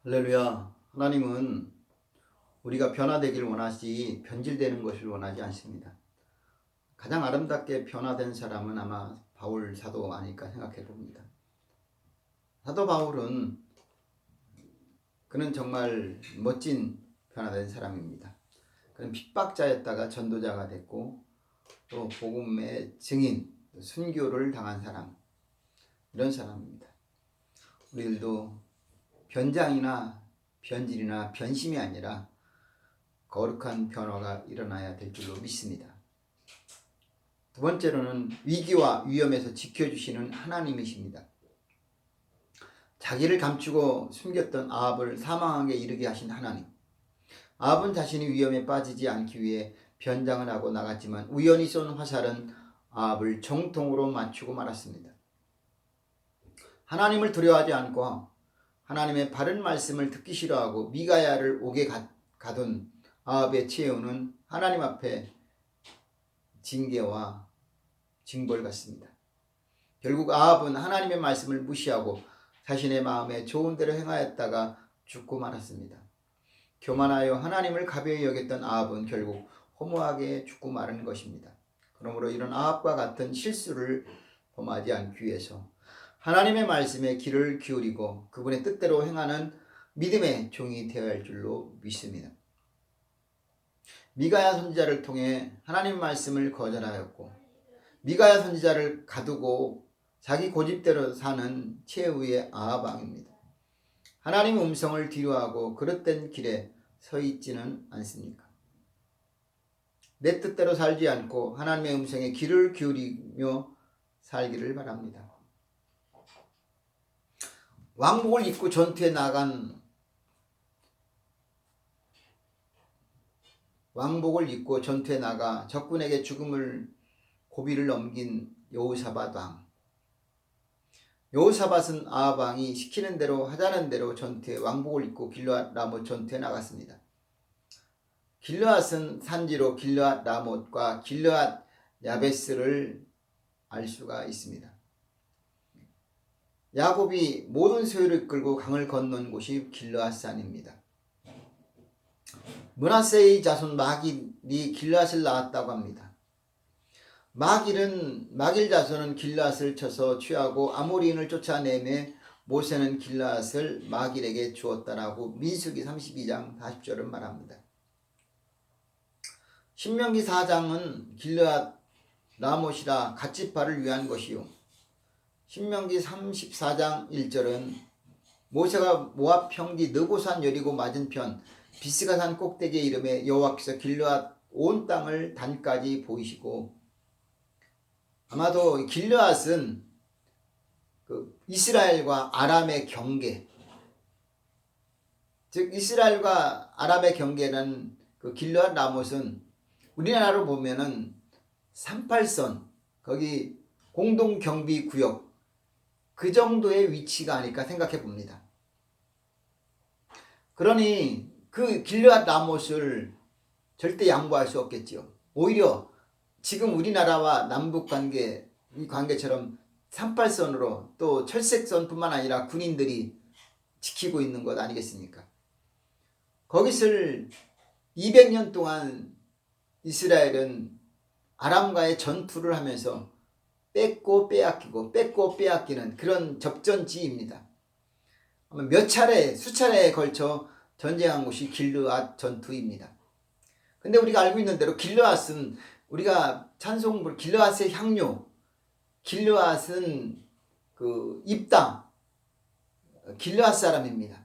할렐루야. 하나님은 우리가 변화되길 원하지 변질되는 것을 원하지 않습니다. 가장 아름답게 변화된 사람은 아마 바울 사도 아닐까 생각해 봅니다. 사도 바울은 그는 정말 멋진 변화된 사람입니다. 그는 핍박자였다가 전도자가 됐고 또 복음의 증인, 순교를 당한 사람, 이런 사람입니다. 우리들도 변장이나 변질이나 변심이 아니라 거룩한 변화가 일어나야 될 줄로 믿습니다. 두 번째로는 위기와 위험에서 지켜주시는 하나님이십니다. 자기를 감추고 숨겼던 아합을 사망하게 이르게 하신 하나님. 아합은 자신이 위험에 빠지지 않기 위해 변장을 하고 나갔지만 우연히 쏜 화살은 아합을 정통으로 맞추고 말았습니다. 하나님을 두려워하지 않고 하나님의 바른 말씀을 듣기 싫어하고 미가야를 옥에 가둔 아합의 최후는 하나님 앞에 징계와 징벌 같습니다. 결국 아합은 하나님의 말씀을 무시하고 자신의 마음에 좋은 대로 행하였다가 죽고 말았습니다. 교만하여 하나님을 가벼이 여겼던 아합은 결국 허무하게 죽고 마는 것입니다. 그러므로 이런 아합과 같은 실수를 범하지 않기 위해서 하나님의 말씀에 귀를 기울이고 그분의 뜻대로 행하는 믿음의 종이 되어야 할 줄로 믿습니다. 미가야 선지자를 통해 하나님 말씀을 거절하였고 미가야 선지자를 가두고 자기 고집대로 사는 최후의 아합 왕입니다. 하나님 음성을 뒤로하고 그릇된 길에 서 있지는 않습니까? 내 뜻대로 살지 않고 하나님의 음성에 귀를 기울이며 살기를 바랍니다. 왕복을 입고 전투에 나간 적군에게 죽음을 고비를 넘긴 여호사밧 왕. 여호사밧은 아합 왕이 시키는 대로 하자는 대로 전투에 왕복을 입고 길르앗 라못 전투에 나갔습니다. 길르앗은 산지로 길르앗 라못과 길르앗 야베스를 알 수가 있습니다. 야곱이 모든 소유를 끌고 강을 건넌 곳이 길르앗산입니다. 므낫세의 자손 마길이 길르앗을 낳았다고 합니다. 마길 자손은 길르앗을 쳐서 취하고 아모리인을 쫓아내매 모세는 길르앗을 마길에게 주었다라고 민수기 32장 40절은 말합니다. 신명기 4장은 길르앗 라못이라 갓지파를 위한 것이요. 신명기 34장 1절은 모세가 모압 평지 느고산 여리고 맞은편 비스가산 꼭대기에 이름에 여호와께서 길르앗 온 땅을 단까지 보이시고, 아마도 길르앗은 이스라엘과 아람의 경계, 즉 이스라엘과 아람의 경계는 길르앗 라못은 우리나라로 보면은 38선, 거기 공동경비구역, 그 정도의 위치가 아닐까 생각해 봅니다. 그러니 그 길르앗 라못을 절대 양보할 수 없겠죠. 오히려 지금 우리나라와 남북 관계, 이 관계처럼 38선으로 또 철책선뿐만 아니라 군인들이 지키고 있는 것 아니겠습니까? 거기를 200년 동안 이스라엘은 아람과의 전투를 하면서 뺏고 빼앗기는 그런 접전지입니다. 몇 차례, 수차례에 걸쳐 전쟁한 곳이 길르앗 전투입니다. 근데 우리가 알고 있는 대로 길르앗은 우리가 찬송 길르앗의 향료, 길르앗은 입당, 길르앗 사람입니다.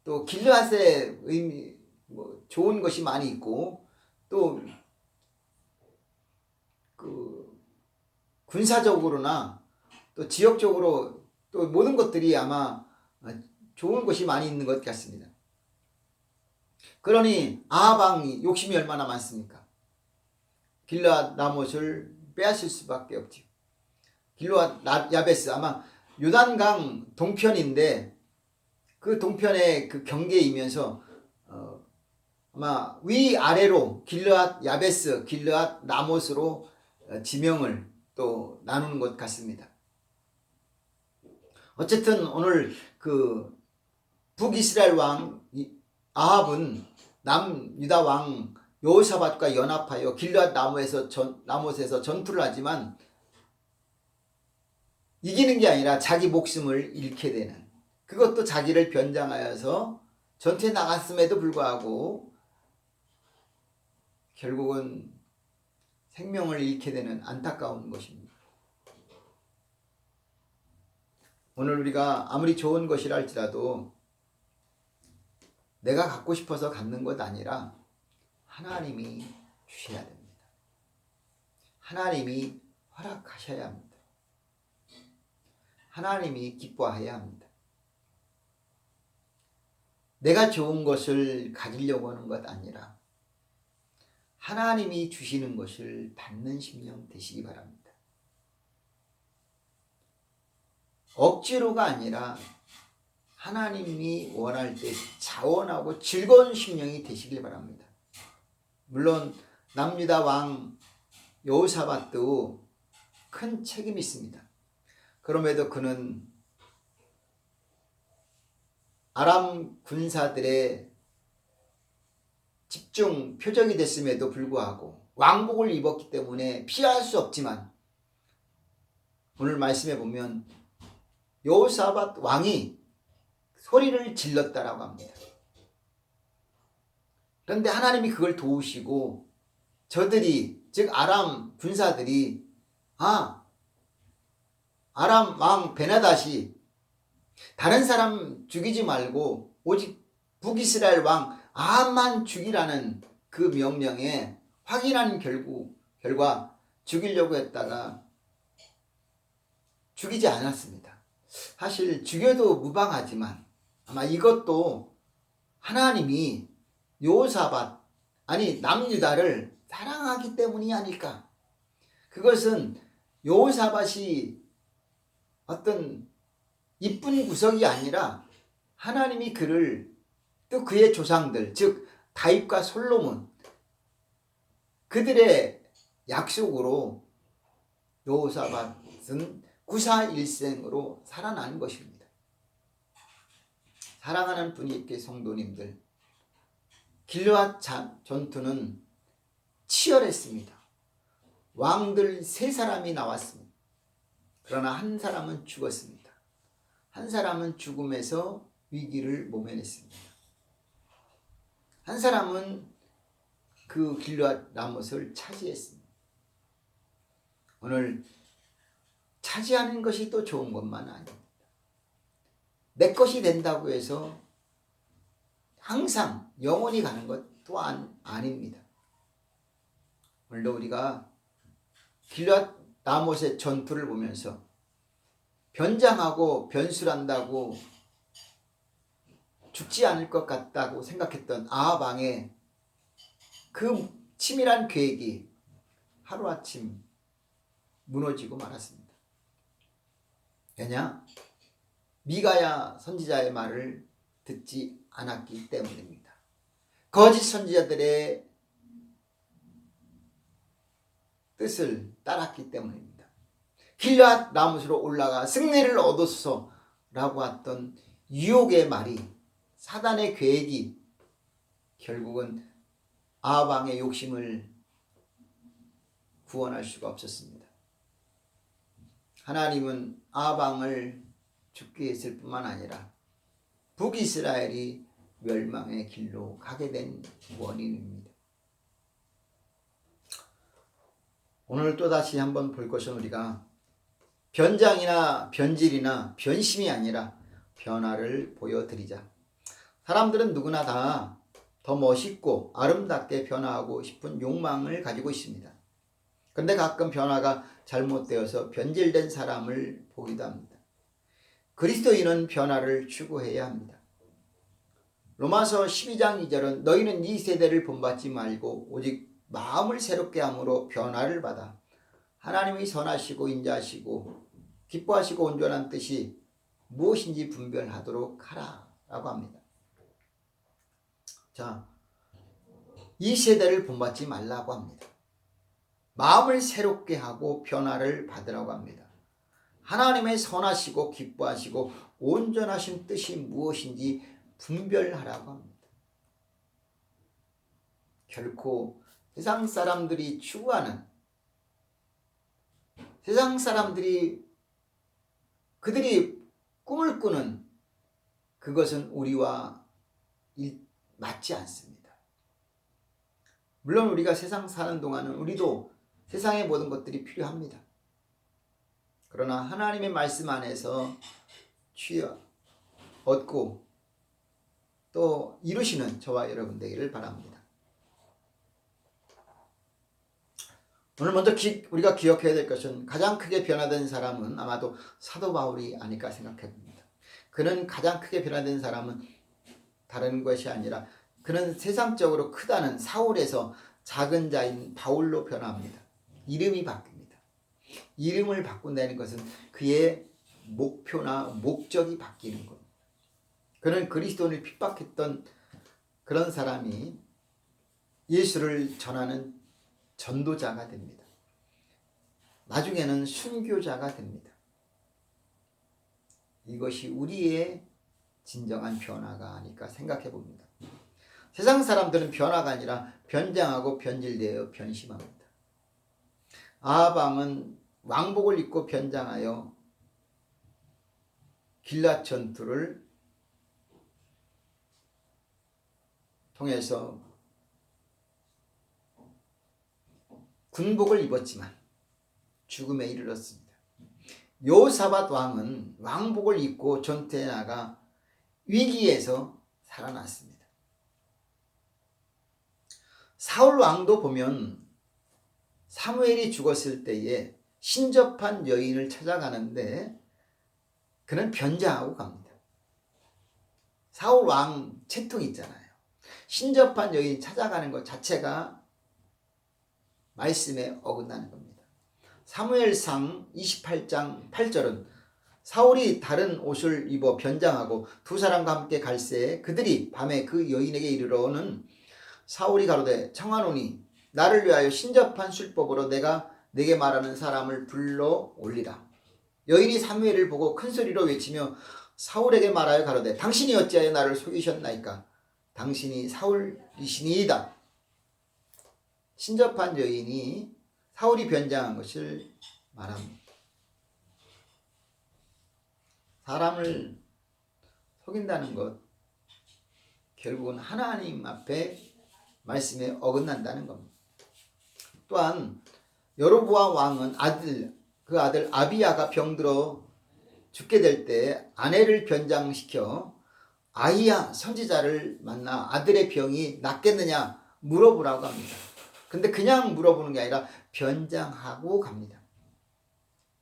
또 길르앗의 의미, 좋은 것이 많이 있고 또 군사적으로나 또 지역적으로 또 모든 것들이 아마 좋은 것이 많이 있는 것 같습니다. 그러니 아합 왕이 욕심이 얼마나 많습니까? 길르앗 라못을 빼앗을 수밖에 없죠. 길르앗 야베스, 아마 요단강 동편인데 그 동편의 그 경계이면서 아마 위아래로 길르앗 야베스, 길르앗 라못으로 지명을 또 나누는 것 같습니다. 어쨌든 오늘 북이스라엘 왕 아합은 남유다 왕 여호사밧과 연합하여 길르앗 라못에서 전투를 하지만 이기는 게 아니라 자기 목숨을 잃게 되는, 그것도 자기를 변장하여서 전투에 나갔음에도 불구하고 결국은 생명을 잃게 되는 안타까운 것입니다. 오늘 우리가 아무리 좋은 것이라 할지라도 내가 갖고 싶어서 갖는 것 아니라 하나님이 주셔야 됩니다. 하나님이 허락하셔야 합니다. 하나님이 기뻐해야 합니다. 내가 좋은 것을 가지려고 하는 것 아니라 하나님이 주시는 것을 받는 심령 되시기 바랍니다. 억지로가 아니라 하나님이 원할 때 자원하고 즐거운 심령이 되시길 바랍니다. 물론 남유다 왕 여호사밧도 큰 책임이 있습니다. 그럼에도 그는 아람 군사들의 집중 표적이 됐음에도 불구하고 왕복을 입었기 때문에 피할 수 없지만, 오늘 말씀해 보면 여호사밧 왕이 소리를 질렀다라고 합니다. 그런데 하나님이 그걸 도우시고 저들이, 즉 아람 군사들이 아람 왕 베나닷이 다른 사람 죽이지 말고 오직 북이스라엘 왕 아합만 죽이라는 그 명령에 확인한 결과 죽이려고 했다가 죽이지 않았습니다. 사실 죽여도 무방하지만 아마 이것도 하나님이 여호사밧, 아니 남유다를 사랑하기 때문이 아닐까. 그것은 여호사밧이 어떤 이쁜 구석이 아니라 하나님이 그를, 또 그의 조상들, 즉 다윗과 솔로몬, 그들의 약속으로 여호사밧은 구사일생으로 살아난 것입니다. 사랑하는 분위기 성도님들, 길르앗 전투는 치열했습니다. 왕들 3사람이 나왔습니다. 그러나 한 사람은 죽었습니다. 한 사람은 죽음에서 위기를 모면했습니다. 한 사람은 그 길르앗 라못을 차지했습니다. 오늘 차지하는 것이 또 좋은 것만 아닙니다. 내 것이 된다고 해서 항상 영원히 가는 것 또한 아닙니다. 오늘도 우리가 길르앗 라못의 전투를 보면서 변장하고 변술한다고 죽지 않을 것 같다고 생각했던 아합 왕의 그 치밀한 계획이 하루아침 무너지고 말았습니다. 왜냐? 미가야 선지자의 말을 듣지 않았기 때문입니다. 거짓 선지자들의 뜻을 따랐기 때문입니다. 길르앗 라못으로 올라가 승리를 얻었소라고 했던 유혹의 말이, 사단의 계획이 결국은 아합 왕의 욕심을 구원할 수가 없었습니다. 하나님은 아합 왕을 죽게 했을 뿐만 아니라 북이스라엘이 멸망의 길로 가게 된 원인입니다. 오늘 또다시 한번 볼 것은 우리가 변장이나 변질이나 변심이 아니라 변화를 보여드리자. 사람들은 누구나 다 더 멋있고 아름답게 변화하고 싶은 욕망을 가지고 있습니다. 그런데 가끔 변화가 잘못되어서 변질된 사람을 보기도 합니다. 그리스도인은 변화를 추구해야 합니다. 로마서 12장 2절은 너희는 이 세대를 본받지 말고 오직 마음을 새롭게 함으로 변화를 받아 하나님이 선하시고 인자하시고 기뻐하시고 온전한 뜻이 무엇인지 분별하도록 하라 라고 합니다. 자, 이 세대를 본받지 말라고 합니다. 마음을 새롭게 하고 변화를 받으라고 합니다. 하나님의 선하시고 기뻐하시고 온전하신 뜻이 무엇인지 분별하라고 합니다. 결코 세상 사람들이 추구하는, 세상 사람들이 그들이 꿈을 꾸는 그것은 우리와 맞지 않습니다. 물론 우리가 세상 사는 동안은 우리도 세상의 모든 것들이 필요합니다. 그러나 하나님의 말씀 안에서 얻고 또 이루시는 저와 여러분 되기를 바랍니다. 오늘 먼저 우리가 기억해야 될 것은 가장 크게 변화된 사람은 아마도 사도 바울이 아닐까 생각해 봅니다. 그는 가장 크게 변화된 사람은 다른 것이 아니라 그는 세상적으로 크다는 사울에서 작은 자인 바울로 변화합니다. 이름이 바뀝니다. 이름을 바꾼다는 것은 그의 목표나 목적이 바뀌는 겁니다. 그는 그리스도를 핍박했던 그런 사람이 예수를 전하는 전도자가 됩니다. 나중에는 순교자가 됩니다. 이것이 우리의 진정한 변화가 아닐까 생각해 봅니다. 세상 사람들은 변화가 아니라 변장하고 변질되어 변심합니다. 아합 왕은 왕복을 입고 변장하여 길랏 전투를 통해서 군복을 입었지만 죽음에 이르렀습니다. 요사밧 왕은 왕복을 입고 전투에 나가 위기에서 살아났습니다. 사울 왕도 보면 사무엘이 죽었을 때에 신접한 여인을 찾아가는데 그는 변장하고 갑니다. 사울 왕 채통 있잖아요. 신접한 여인 찾아가는 것 자체가 말씀에 어긋나는 겁니다. 사무엘상 28장 8절은 사울이 다른 옷을 입어 변장하고 두 사람과 함께 갈새에 그들이 밤에 그 여인에게 이르러오는 사울이 가로되 청하노니 나를 위하여 신접한 술법으로 내가 내게 말하는 사람을 불러 올리라. 여인이 사무엘을 보고 큰 소리로 외치며 사울에게 말하여 가로되 당신이 어찌하여 나를 속이셨나이까? 당신이 사울이시니이다. 신접한 여인이 사울이 변장한 것을 말합니다. 사람을 속인다는 것, 결국은 하나님 앞에 말씀에 어긋난다는 겁니다. 또한 여로보암 왕은 그 아들 아비야가 병들어 죽게 될 때 아내를 변장시켜 아히야 선지자를 만나 아들의 병이 낫겠느냐 물어보라고 합니다. 근데 그냥 물어보는 게 아니라 변장하고 갑니다.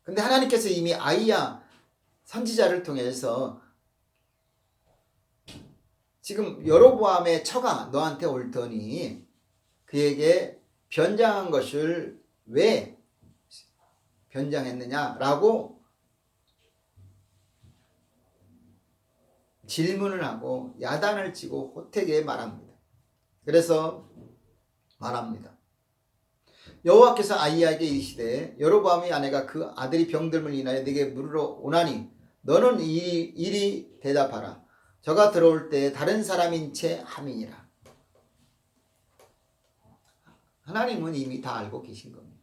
근데 하나님께서 이미 아히야 선지자를 통해서 지금 여로보암의 처가 너한테 올 터니 그에게 변장한 것을 왜 변장했느냐라고 질문을 하고 야단을 치고 호되게 말합니다. 그래서 말합니다. 여호와께서 아히야에게 이르시되 여로보암의 아내가 그 아들이 병들음을 인하여 네게 물으러 오나니 너는 이리 대답하라. 저가 들어올 때 다른 사람인 채 함이니라. 하나님은 이미 다 알고 계신 겁니다.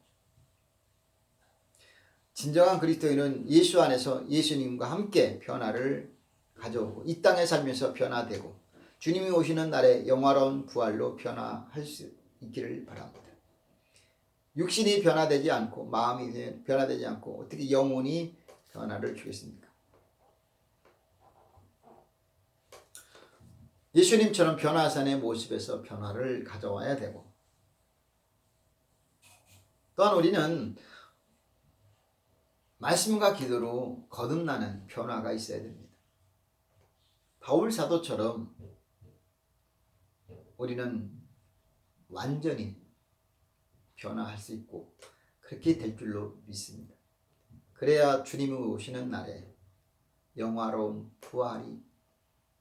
진정한 그리스도인은 예수 안에서 예수님과 함께 변화를 가져오고 이 땅에 살면서 변화되고 주님이 오시는 날에 영화로운 부활로 변화할 수 있기를 바랍니다. 육신이 변화되지 않고 마음이 변화되지 않고 어떻게 영혼이 변화를 주겠습니까? 예수님처럼 변화산의 모습에서 변화를 가져와야 되고 또한 우리는 말씀과 기도로 거듭나는 변화가 있어야 됩니다. 바울 사도처럼 우리는 완전히 변화할 수 있고 그렇게 될 줄로 믿습니다. 그래야 주님이 오시는 날에 영화로운 부활이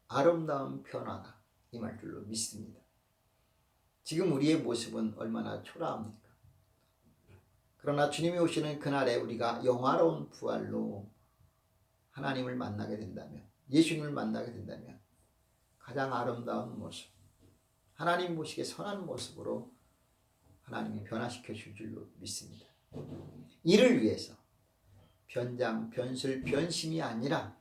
아름다운 변화가 임할 줄로 믿습니다. 지금 우리의 모습은 얼마나 초라합니까? 그러나 주님이 오시는 그날에 우리가 영화로운 부활로 하나님을 만나게 된다면 예수님을 만나게 된다면 가장 아름다운 모습, 하나님 보시기에 선한 모습으로 하나님이 변화시켜 줄 줄로 믿습니다. 이를 위해서 변장, 변술, 변심이 아니라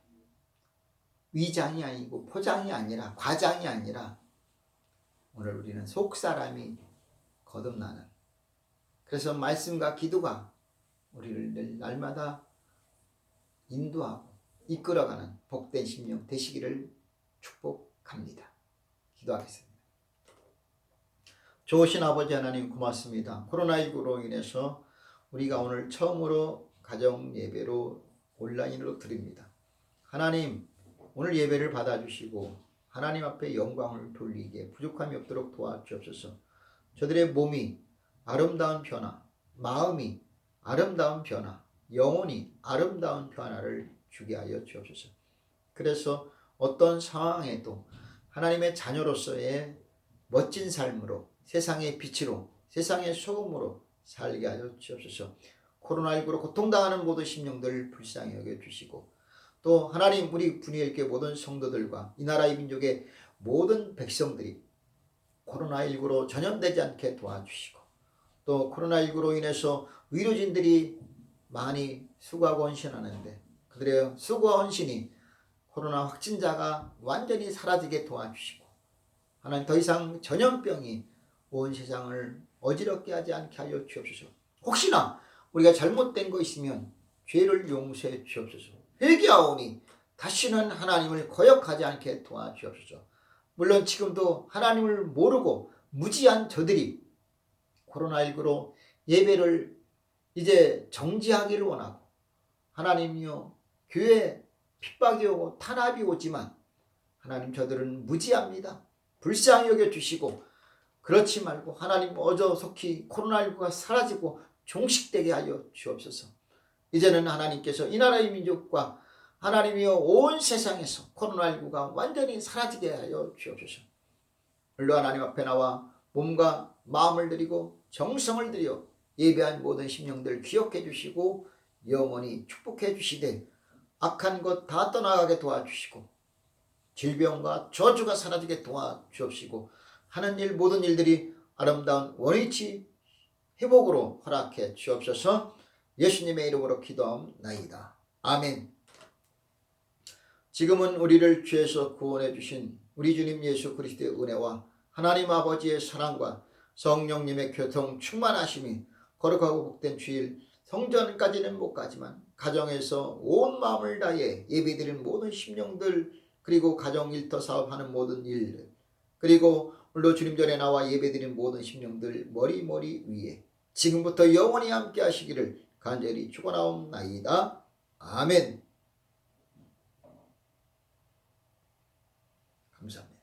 위장이 아니고 포장이 아니라 과장이 아니라 오늘 우리는 속사람이 거듭나는, 그래서 말씀과 기도가 우리를 늘 날마다 인도하고 이끌어가는 복된 심령 되시기를 축복합니다. 기도하겠습니다. 좋으신 아버지 하나님 고맙습니다. 코로나19로 인해서 우리가 오늘 처음으로 가정 예배로 온라인으로 드립니다. 하나님, 오늘 예배를 받아주시고 하나님 앞에 영광을 돌리기에 부족함이 없도록 도와주옵소서. 저들의 몸이 아름다운 변화, 마음이 아름다운 변화, 영혼이 아름다운 변화를 주게 하여 주옵소서. 그래서 어떤 상황에도 하나님의 자녀로서의 멋진 삶으로, 세상의 빛으로, 세상의 소금으로 살게 하여 주옵소서. 코로나19로 고통당하는 모든 심령들 불쌍히 여겨주시고, 또 하나님 우리 분이엘교회 모든 성도들과 이 나라의 민족의 모든 백성들이 코로나19로 전염되지 않게 도와주시고, 또 코로나19로 인해서 의료진들이 많이 수고하고 헌신하는데 그들의 수고와 헌신이 코로나 확진자가 완전히 사라지게 도와주시고, 하나님 더 이상 전염병이 온 세상을 어지럽게 하지 않게 하여 주옵소서. 혹시나 우리가 잘못된 거 있으면 죄를 용서해 주옵소서. 회개하오니 다시는 하나님을 거역하지 않게 도와주옵소서. 물론 지금도 하나님을 모르고 무지한 저들이 코로나19로 예배를 이제 정지하기를 원하고, 하나님이여 교회에 핍박이 오고 탄압이 오지만 하나님 저들은 무지합니다. 불쌍히 여겨주시고, 그렇지 말고 하나님 어저 속히 코로나19가 사라지고 종식되게 하여 주옵소서. 이제는 하나님께서 이 나라의 민족과 하나님이여 온 세상에서 코로나19가 완전히 사라지게 하여 주옵소서. 물론 하나님 앞에 나와 몸과 마음을 드리고 정성을 들여 예배한 모든 심령들 기억해 주시고 영원히 축복해 주시되, 악한 것 다 떠나가게 도와주시고 질병과 저주가 사라지게 도와주옵시고, 하는 일 모든 일들이 아름다운 원위치 회복으로 허락해 주옵소서. 예수님의 이름으로 기도하옵나이다. 아멘. 지금은 우리를 죄에서 구원해 주신 우리 주님 예수 그리스도의 은혜와 하나님 아버지의 사랑과 성령님의 교통 충만하심이 거룩하고 복된 주일 성전까지는 못 가지만 가정에서 온 마음을 다해 예배드리는 모든 심령들, 그리고 가정 일터 사업하는 모든 일들, 그리고 물론 주님 전에 나와 예배드리는 모든 심령들 머리 위에 지금부터 영원히 함께 하시기를 간절히 축원하옵나이다. 아멘. 감사합니다.